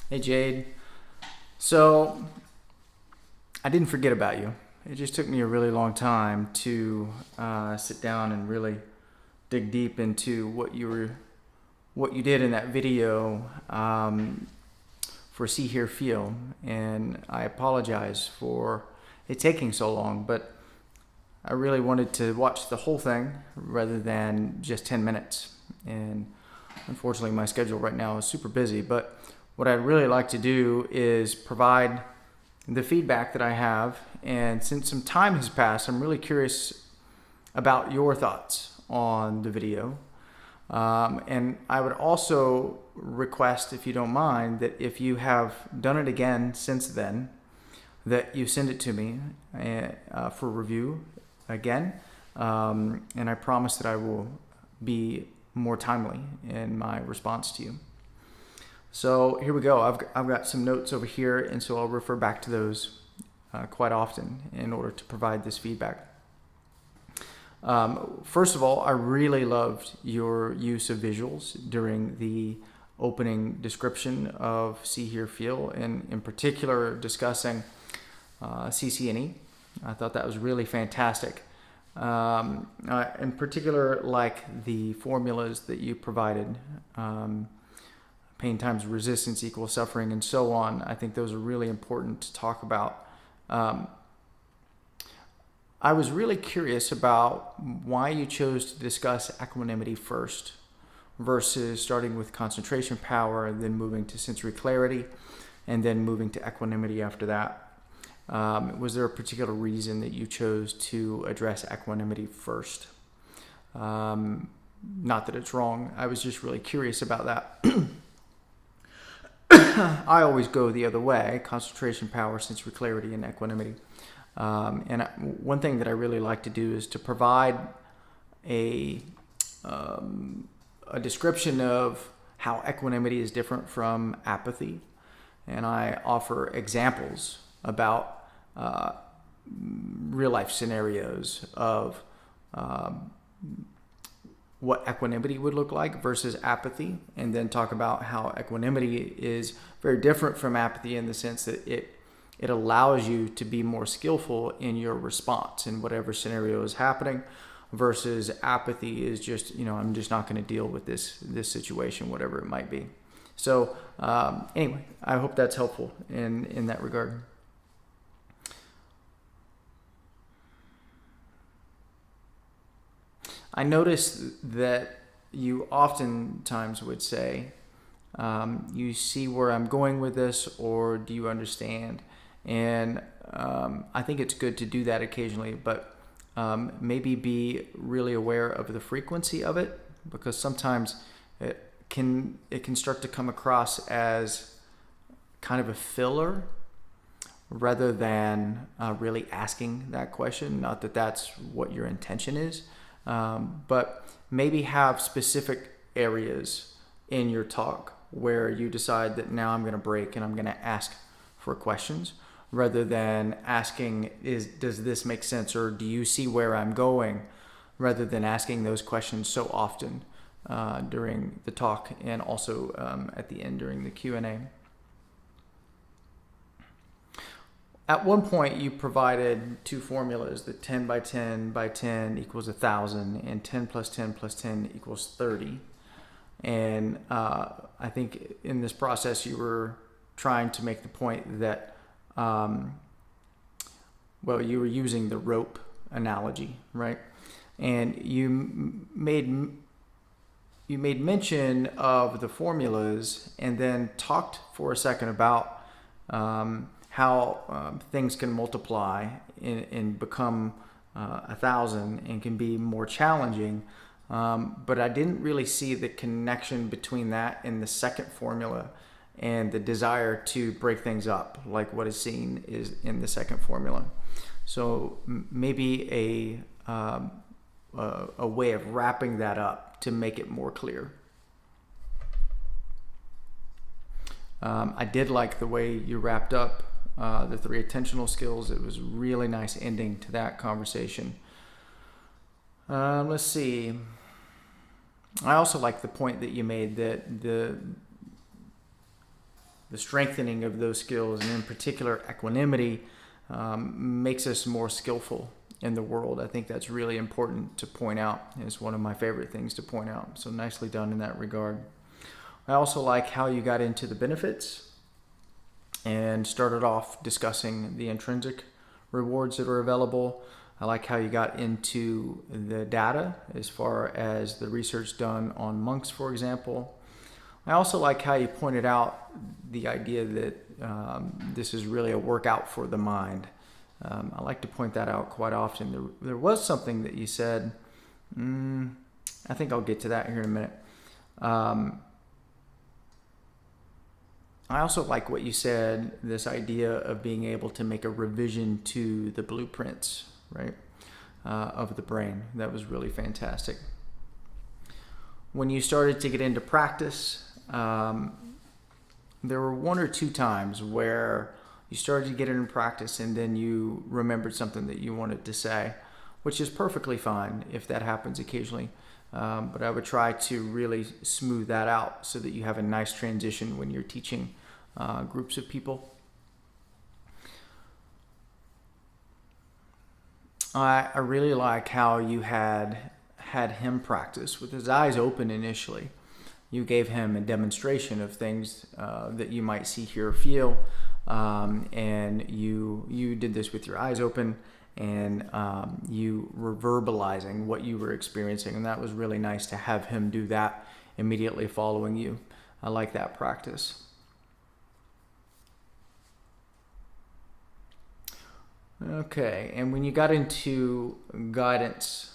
Hey Jade. So I didn't forget about you. It just took me a really long time to sit down and really dig deep into what you did in that video for See Hear Feel, and I apologize for it taking so long. But I really wanted to watch the whole thing rather than just 10 minutes. And unfortunately, my schedule right now is super busy. But what I'd really like to do is provide the feedback that I have. And since some time has passed, I'm really curious about your thoughts on the video. And I would also request, if you don't mind, that if you have done it again since then, that you send it to me for review again. And I promise that I will be more timely in my response to you. So here we go. I've got some notes over here, and so I'll refer back to those quite often in order to provide this feedback. First of all, I really loved your use of visuals during the opening description of See, Hear, Feel, and in particular discussing CCNE. I thought that was really fantastic. In particular, like the formulas that you provided, pain times resistance equals suffering, and so on. I think those are really important to talk about. I was really curious about why you chose to discuss equanimity first versus starting with concentration power, and then moving to sensory clarity, and then moving to equanimity after that. Was there a particular reason that you chose to address equanimity first? Not that it's wrong. I was just really curious about that. I always go the other way: concentration power, sensory clarity, and equanimity. One thing that I really like to do is to provide a description of how equanimity is different from apathy, and I offer examples about real life scenarios of what equanimity would look like versus apathy, and then talk about how equanimity is very different from apathy in the sense that it allows you to be more skillful in your response in whatever scenario is happening, versus apathy is just, I'm just not going to deal with this situation, whatever it might be. So anyway, I hope that's helpful in that regard. I noticed that you oftentimes would say, you see where I'm going with this, or do you understand? And I think it's good to do that occasionally, but maybe be really aware of the frequency of it, because sometimes it can start to come across as kind of a filler rather than really asking that question. Not that that's what your intention is, but maybe have specific areas in your talk where you decide that now I'm going to break and I'm going to ask for questions, rather than asking, does this make sense, or do you see where I'm going, rather than asking those questions so often during the talk, and also at the end during the Q&A. At one point, you provided two formulas: that 10 by 10 by 10 equals 1,000, and 10 plus 10 plus 10 equals 30. And I think in this process, you were trying to make the point that, you were using the rope analogy, right? And you made mention of the formulas, and then talked for a second about how things can multiply and become 1,000 and can be more challenging. But I didn't really see the connection between that and the second formula and the desire to break things up, like what is seen is in the second formula. So maybe a way of wrapping that up to make it more clear. I did like the way you wrapped up the 3 attentional skills. It was a really nice ending to that conversation. Let's see. I also like the point that you made that the strengthening of those skills, and in particular equanimity, makes us more skillful in the world. I think that's really important to point out. It's one of my favorite things to point out. So nicely done in that regard. I also like how you got into the benefits and started off discussing the intrinsic rewards that are available. I like how you got into the data as far as the research done on monks, for example. I also like how you pointed out the idea that this is really a workout for the mind. I like to point that out quite often. There was something that you said, I think I'll get to that here in a minute. I also like what you said, this idea of being able to make a revision to the blueprints, right, of the brain. That was really fantastic. When you started to get into practice, there were one or two times where you started to get into practice and then you remembered something that you wanted to say, which is perfectly fine if that happens occasionally. But I would try to really smooth that out so that you have a nice transition when you're teaching groups of people. I really like how you had him practice with his eyes open initially. You gave him a demonstration of things that you might see, hear, or feel, and you did this with your eyes open, and you were verbalizing what you were experiencing, and that was really nice to have him do that immediately following you. I like that practice. Okay, and when you got into guidance,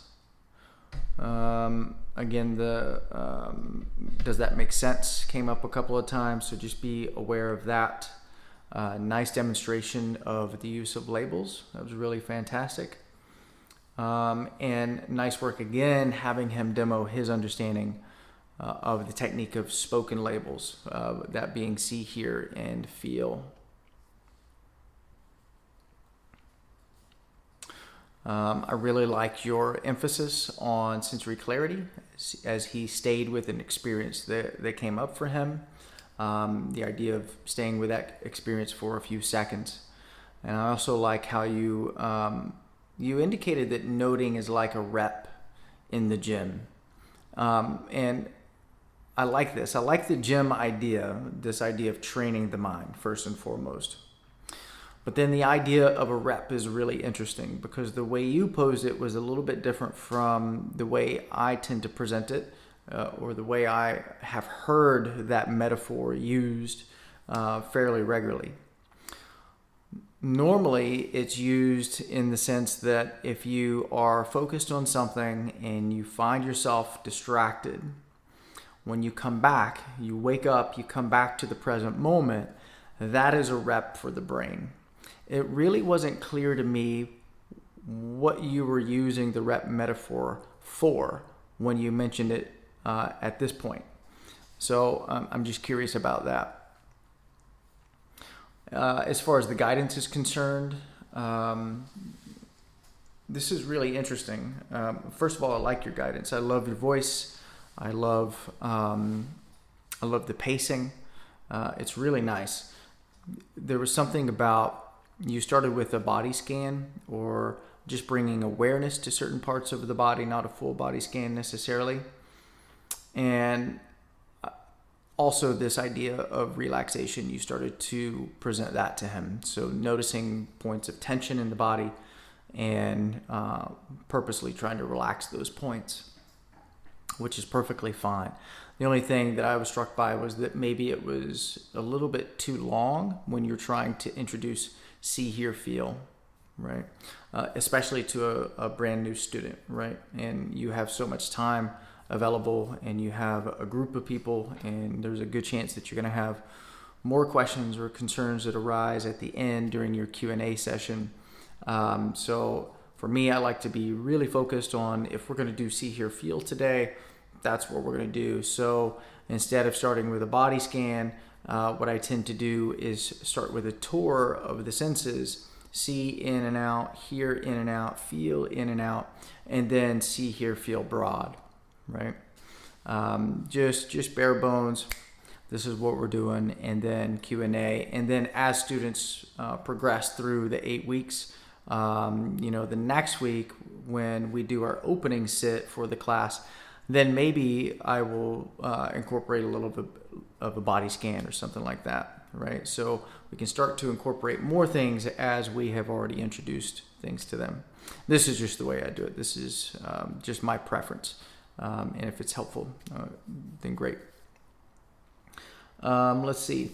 again, does that make sense? Came up a couple of times, so just be aware of that. Nice demonstration of the use of labels. That was really fantastic. And nice work again, having him demo his understanding of the technique of spoken labels, that being see, hear, and feel. I really like your emphasis on sensory clarity as he stayed with an experience that came up for him. The idea of staying with that experience for a few seconds. And I also like how you indicated that noting is like a rep in the gym. And I like this. I like the gym idea, this idea of training the mind first and foremost. But then the idea of a rep is really interesting because the way you posed it was a little bit different from the way I tend to present it, or the way I have heard that metaphor used fairly regularly. Normally, it's used in the sense that if you are focused on something and you find yourself distracted, when you come back, you wake up, you come back to the present moment, that is a rep for the brain. It really wasn't clear to me what you were using the rep metaphor for when you mentioned it at this point. So I'm just curious about that. As far as the guidance is concerned, this is really interesting. First of all, I like your guidance. I love your voice. I love the pacing. It's really nice. There was something about you started with a body scan or just bringing awareness to certain parts of the body, not a full body scan necessarily. And also this idea of relaxation, you started to present that to him. So noticing points of tension in the body and purposely trying to relax those points, which is perfectly fine. The only thing that I was struck by was that maybe it was a little bit too long when you're trying to introduce see, hear, feel, right? Especially to a brand new student, right? And you have so much time available and you have a group of people and there's a good chance that you're going to have more questions or concerns that arise at the end during your Q&A session. So for me, I like to be really focused on if we're going to do see, hear, feel today, that's what we're going to do. So instead of starting with a body scan, what I tend to do is start with a tour of the senses, see in and out, hear in and out, feel in and out, and then see, hear, feel broad, right? Just bare bones. this is what we're doing, and then Q&A. And then as students progress through the 8 weeks, the next week when we do our opening sit for the class, then maybe I will incorporate a little bit of a body scan or something like that, right? So we can start to incorporate more things as we have already introduced things to them. This is just the way I do it. This is just my preference. And if it's helpful, then great. Let's see.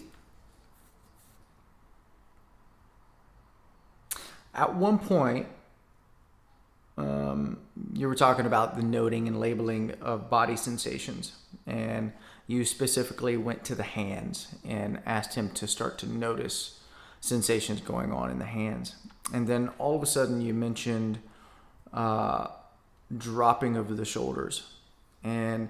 At one point, you were talking about the noting and labeling of body sensations, and you specifically went to the hands and asked him to start to notice sensations going on in the hands. And then all of a sudden you mentioned dropping of the shoulders, and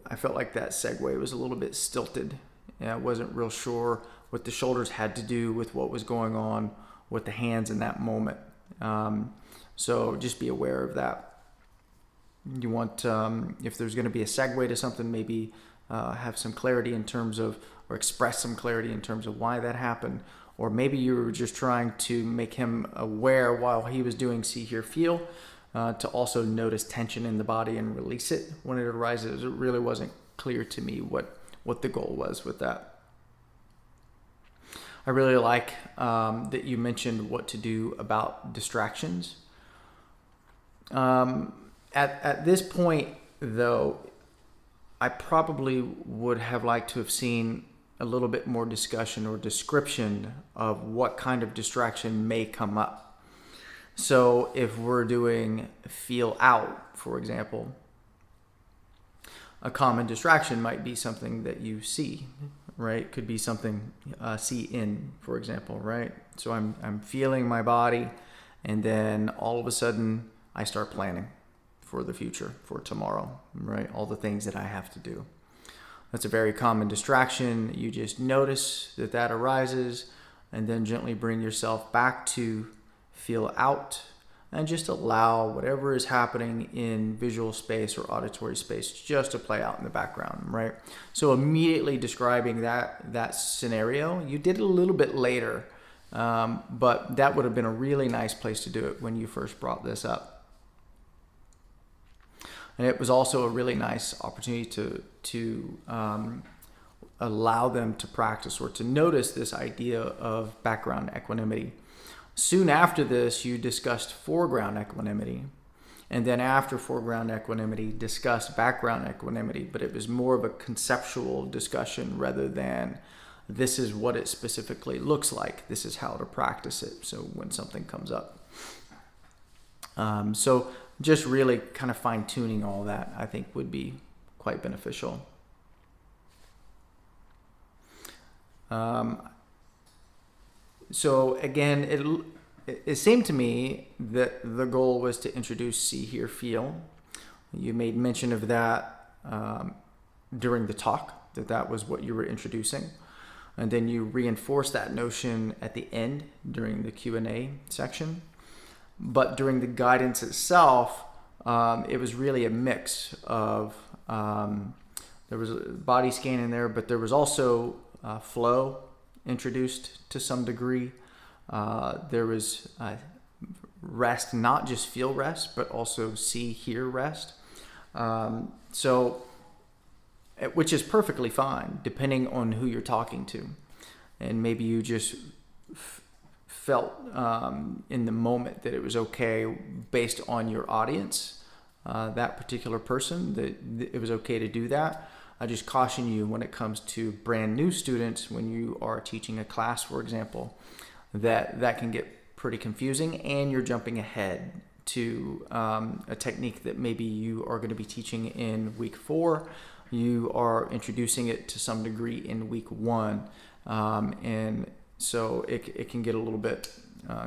I felt like that segue was a little bit stilted, and I wasn't real sure what the shoulders had to do with what was going on with the hands in that moment. So just be aware of that. You want, if there's going to be a segue to something, maybe have some clarity in terms of, or express some clarity in terms of why that happened. Or maybe you were just trying to make him aware while he was doing see, hear, feel, to also notice tension in the body and release it when it arises. It really wasn't clear to me what the goal was with that. I really like that you mentioned what to do about distractions. At this point, though, I probably would have liked to have seen a little bit more discussion or description of what kind of distraction may come up. So if we're doing feel out, for example, a common distraction might be something that you see, right? Could be something see in, for example, right? So I'm feeling my body, and then all of a sudden I start planning for the future, for tomorrow, right? All the things that I have to do. That's a very common distraction. You just notice that arises, and then gently bring yourself back to feel out, and just allow whatever is happening in visual space or auditory space just to play out in the background, right? So immediately describing that scenario, you did it a little bit later, but that would have been a really nice place to do it when you first brought this up. And it was also a really nice opportunity to allow them to practice or to notice this idea of background equanimity. Soon after this, you discussed foreground equanimity. And then after foreground equanimity, discussed background equanimity. But it was more of a conceptual discussion rather than this is what it specifically looks like. This is how to practice it. So when something comes up. So just really kind of fine-tuning all that, I think, would be quite beneficial. So again, it seemed to me that the goal was to introduce see, hear, feel. You made mention of that during the talk, that was what you were introducing. And then you reinforced that notion at the end during the Q&A section. But during the guidance itself, it was really a mix of, there was a body scan in there, but there was also flow introduced to some degree. There was rest, not just feel rest, but also see, hear rest. So, which is perfectly fine, depending on who you're talking to. And maybe you just felt in the moment that it was okay based on your audience, that particular person, that it was okay to do that. I just caution you when it comes to brand new students, when you are teaching a class, for example, that can get pretty confusing, and you're jumping ahead to a technique that maybe you are going to be teaching in week 4. You are introducing it to some degree in week 1, and so it can get a little bit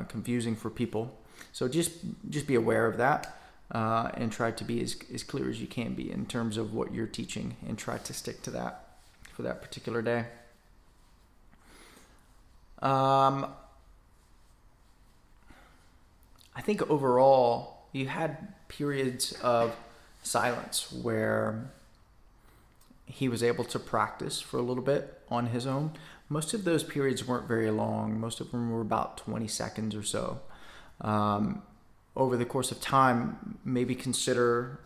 confusing for people. So just be aware of that, and try to be as clear as you can be in terms of what you're teaching, and try to stick to that for that particular day. I think overall you had periods of silence where he was able to practice for a little bit on his own. Most of those periods weren't very long. Most of them were about 20 seconds or so. Over the course of time, maybe consider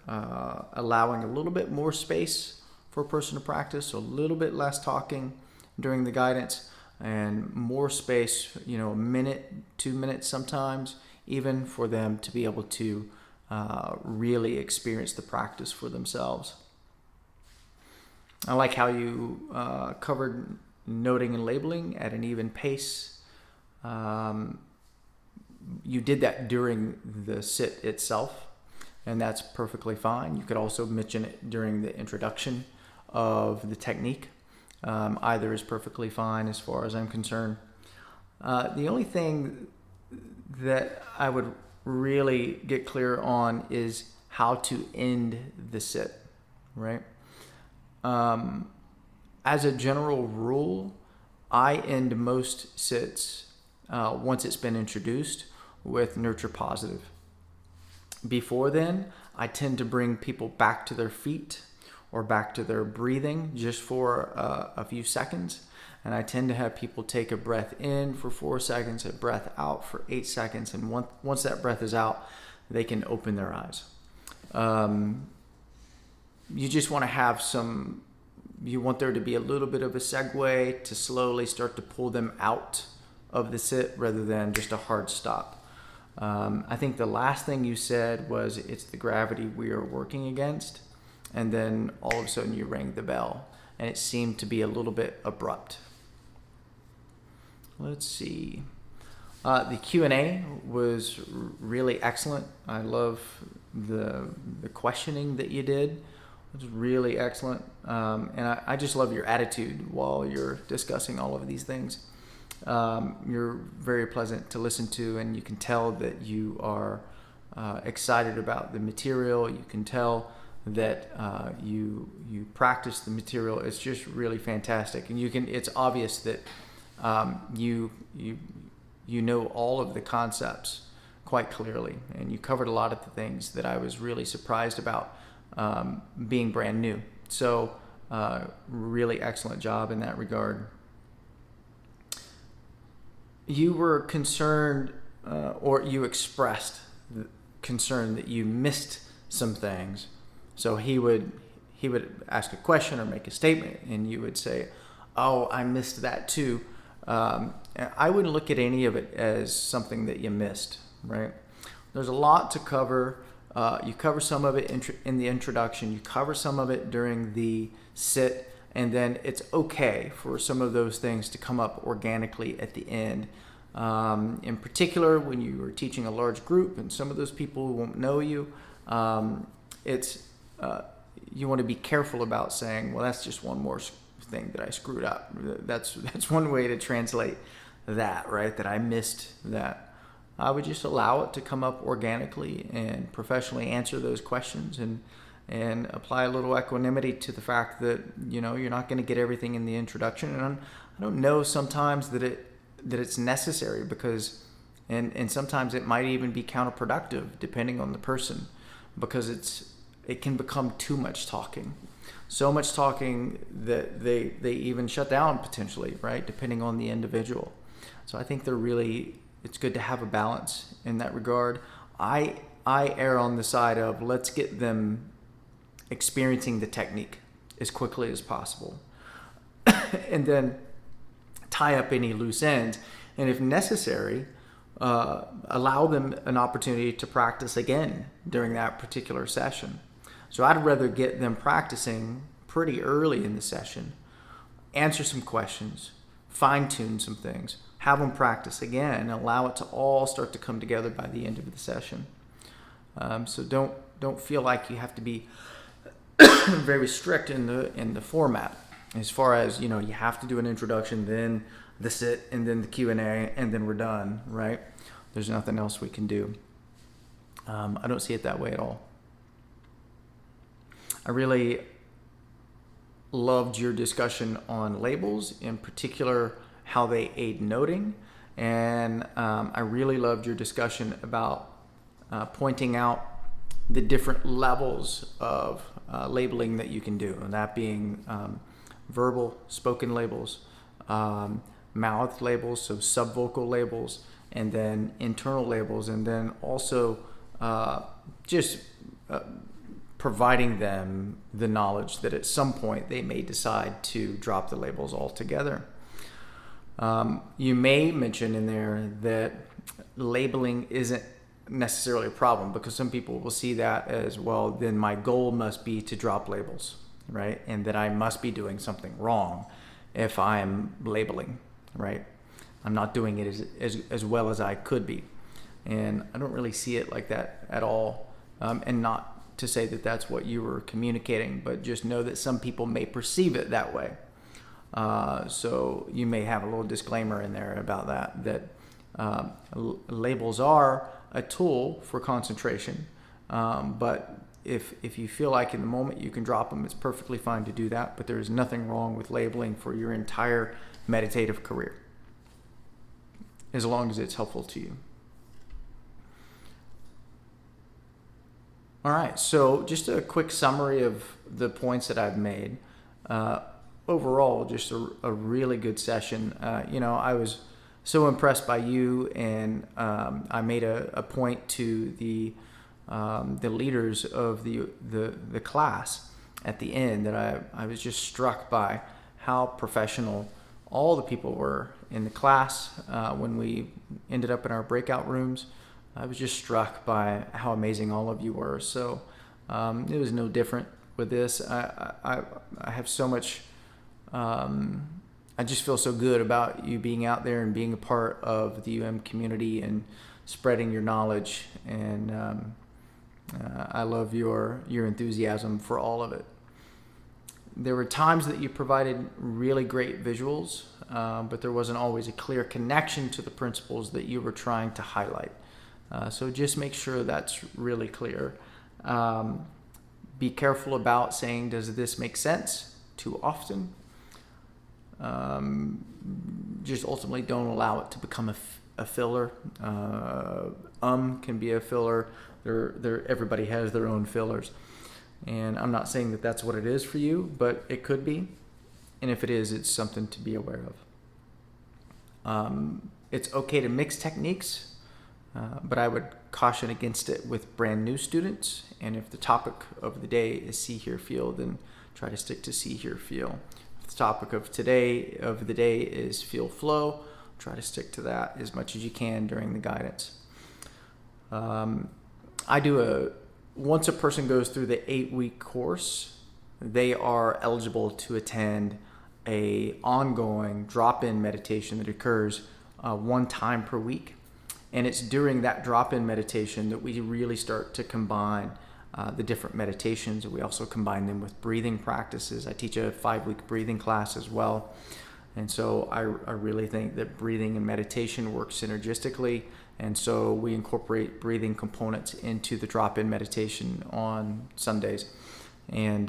allowing a little bit more space for a person to practice, so a little bit less talking during the guidance, and more space, a minute, 2 minutes sometimes, even for them to be able to really experience the practice for themselves. I like how you covered noting and labeling at an even pace. You did that during the sit itself, and that's perfectly fine. You could also mention it during the introduction of the technique. Either is perfectly fine as far as I'm concerned. The only thing that I would really get clear on is how to end the sit, right? As a general rule, I end most sits once it's been introduced with nurture positive. Before then, I tend to bring people back to their feet or back to their breathing just for a few seconds. And I tend to have people take a breath in for 4 seconds, a breath out for 8 seconds. And once that breath is out, they can open their eyes. You just want to have you want there to be a little bit of a segue to slowly start to pull them out of the sit rather than just a hard stop. I think the last thing you said was it's the gravity we are working against. And then all of a sudden you rang the bell, and it seemed to be a little bit abrupt. Let's see. The Q&A was really excellent. I love the questioning that you did. It was really excellent. And I just love your attitude while you're discussing all of these things. You're very pleasant to listen to, and you can tell that you are excited about the material. You can tell that you practice the material. It's just really fantastic, and it's obvious that you know all of the concepts quite clearly, and you covered a lot of the things that I was really surprised about being brand new. So really excellent job in that regard. You were concerned, or you expressed concern that you missed some things. So he would ask a question or make a statement, and you would say, "Oh, I missed that too." I wouldn't look at any of it as something that you missed, right? There's a lot to cover. You cover some of it in the introduction. You cover some of it during the sit, and then it's okay for some of those things to come up organically at the end. In particular, when you are teaching a large group and some of those people won't know you, you want to be careful about saying, well, that's just one more thing that I screwed up. That's one way to translate that, right? That I missed that. I would just allow it to come up organically and professionally answer those questions and apply a little equanimity to the fact that, you're not going to get everything in the introduction. And I don't know sometimes that it's necessary because, and sometimes it might even be counterproductive depending on the person, because it can become too much talking. So much talking that they even shut down potentially, right? Depending on the individual. So I think it's good to have a balance in that regard. I err on the side of let's get them experiencing the technique as quickly as possible. And then tie up any loose ends. And if necessary, allow them an opportunity to practice again during that particular session. So I'd rather get them practicing pretty early in the session, answer some questions, fine-tune some things, have them practice again, and allow it to all start to come together by the end of the session. So don't feel like you have to be very strict in the format. As far as, you have to do an introduction, then the sit, and then the Q&A, and then we're done, right? There's nothing else we can do. I don't see it that way at all. I really loved your discussion on labels, in particular how they aid noting, and I really loved your discussion about pointing out the different levels of labeling that you can do, and that being verbal, spoken labels, mouth labels, so subvocal labels, and then internal labels, and then also just providing them the knowledge that at some point they may decide to drop the labels altogether. You may mention in there that labeling isn't necessarily a problem, because some people will see that as, well, then my goal must be to drop labels, right? And that I must be doing something wrong if I'm labeling, right? I'm not doing it as well as I could be. And I don't really see it like that at all. And not to say that that's what you were communicating, but just know that some people may perceive it that way. So you may have a little disclaimer in there about that labels are a tool for concentration, but if you feel like in the moment you can drop them, it's perfectly fine to do that, but there's nothing wrong with labeling for your entire meditative career, as long as it's helpful to you. All right, so just a quick summary of the points that I've made. Overall, just a really good session. I was so impressed by you, and I made a point to the leaders of the class at the end that I was just struck by how professional all the people were in the class. When we ended up in our breakout rooms, I was just struck by how amazing all of you were. So it was no different with this. I have so much. I just feel so good about you being out there and being a part of the UM community and spreading your knowledge. And I love your enthusiasm for all of it. There were times that you provided really great visuals, but there wasn't always a clear connection to the principles that you were trying to highlight. So just make sure that's really clear. Be careful about saying, does this make sense, too often. Just ultimately don't allow it to become a filler. Can be a filler. Everybody has their own fillers. And I'm not saying that that's what it is for you, but it could be. And if it is, it's something to be aware of. It's okay to mix techniques, but I would caution against it with brand new students. And if the topic of the day is see, hear, feel, then try to stick to see, hear, feel. If the topic of the day is feel, flow, try to stick to that as much as you can during the guidance. Once a person goes through the 8-week course, they are eligible to attend a ongoing drop-in meditation that occurs one time per week. And it's during that drop-in meditation that we really start to combine the different meditations. We also combine them with breathing practices. I teach a 5-week breathing class as well. And so I really think that breathing and meditation work synergistically. And so we incorporate breathing components into the drop-in meditation on Sundays. And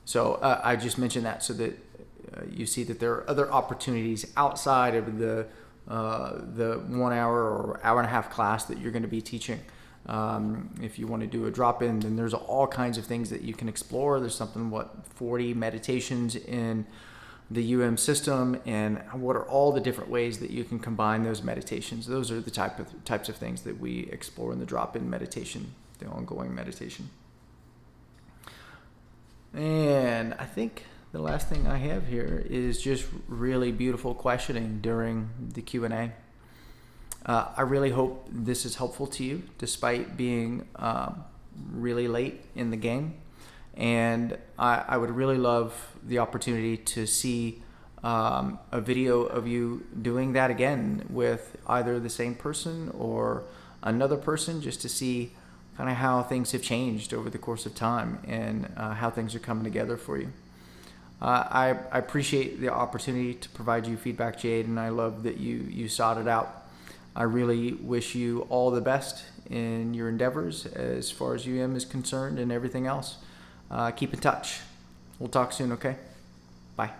so I just mentioned that so that you see that there are other opportunities outside of the 1 hour or hour and a half class that you're going to be teaching. If you want to do a drop-in, then there's all kinds of things that you can explore. There's 40 meditations in the system, and what are all the different ways that you can combine those meditations. Those are the types of things that we explore in the drop-in meditation, the ongoing meditation. And I think the last thing I have here is just really beautiful questioning during the Q&A. I really hope this is helpful to you, despite being really late in the game. And I would really love the opportunity to see a video of you doing that again with either the same person or another person, just to see kind of how things have changed over the course of time and how things are coming together for you. I appreciate the opportunity to provide you feedback, Jade, and I love that you sought it out. I really wish you all the best in your endeavors as far as is concerned and everything else. Keep in touch. We'll talk soon, okay? Bye.